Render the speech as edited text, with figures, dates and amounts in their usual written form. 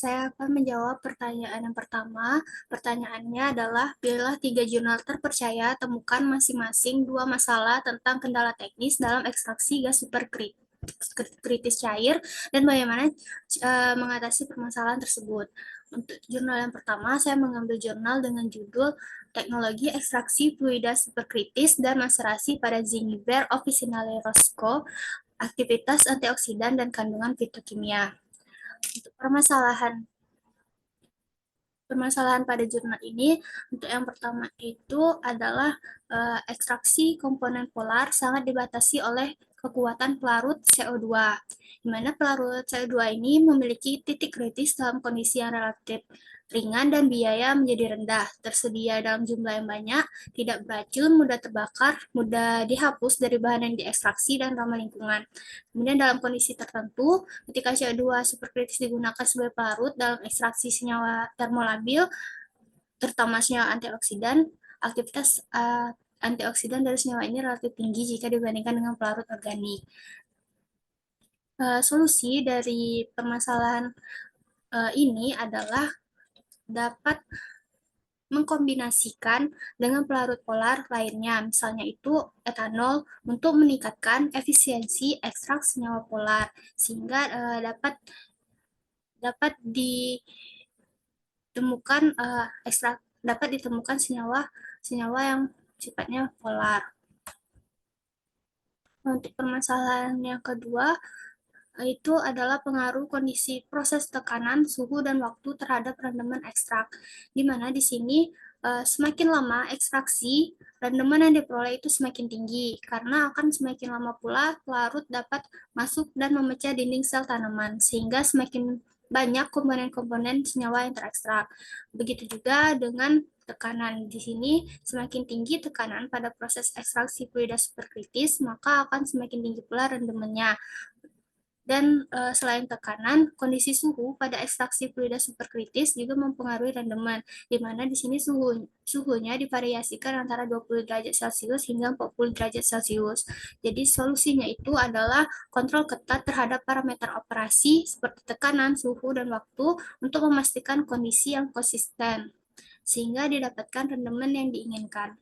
Saya akan menjawab pertanyaan yang pertama. Pertanyaannya adalah, pilihlah 3 jurnal terpercaya, temukan masing-masing 2 masalah tentang kendala teknis dalam ekstraksi gas superkritis cair dan bagaimana mengatasi permasalahan tersebut. Untuk jurnal yang pertama, saya mengambil jurnal dengan judul Teknologi Ekstraksi Fluida Superkritis dan Maserasi pada Zingiber Officinale Roscoe, Aktivitas Antioksidan dan Kandungan Fitokimia. Untuk permasalahan pada jurnal ini, untuk yang pertama itu adalah ekstraksi komponen polar sangat dibatasi oleh kekuatan pelarut CO2, di mana pelarut CO2 ini memiliki titik kritis dalam kondisi yang relatif ringan dan biaya menjadi rendah, tersedia dalam jumlah yang banyak, tidak beracun, mudah terbakar, mudah dihapus dari bahan yang diekstraksi, dan ramah lingkungan. Kemudian dalam kondisi tertentu, ketika CO2 superkritis digunakan sebagai pelarut dalam ekstraksi senyawa termolabil, terutama senyawa antioksidan, aktivitas antioksidan dari senyawa ini relatif tinggi jika dibandingkan dengan pelarut organik. Solusi dari permasalahan ini adalah dapat mengkombinasikan dengan pelarut polar lainnya, misalnya itu etanol, untuk meningkatkan efisiensi ekstrak senyawa polar, sehingga dapat ditemukan senyawa yang sifatnya polar. Untuk permasalahan yang kedua, itu adalah pengaruh kondisi proses tekanan, suhu, dan waktu terhadap rendeman ekstrak, di mana di sini semakin lama ekstraksi, rendeman yang diperoleh itu semakin tinggi, karena akan semakin lama pula pelarut dapat masuk dan memecah dinding sel tanaman, sehingga semakin banyak komponen-komponen senyawa yang terekstrak. Begitu juga dengan tekanan. Di sini semakin tinggi tekanan pada proses ekstraksi fluida superkritis, maka akan semakin tinggi pula rendemennya. Dan selain tekanan, kondisi suhu pada ekstraksi fluida superkritis juga mempengaruhi rendeman, di mana di sini suhunya divariasikan antara 20 derajat Celcius hingga 40 derajat Celcius. Jadi solusinya itu adalah kontrol ketat terhadap parameter operasi seperti tekanan, suhu, dan waktu untuk memastikan kondisi yang konsisten, sehingga didapatkan rendeman yang diinginkan.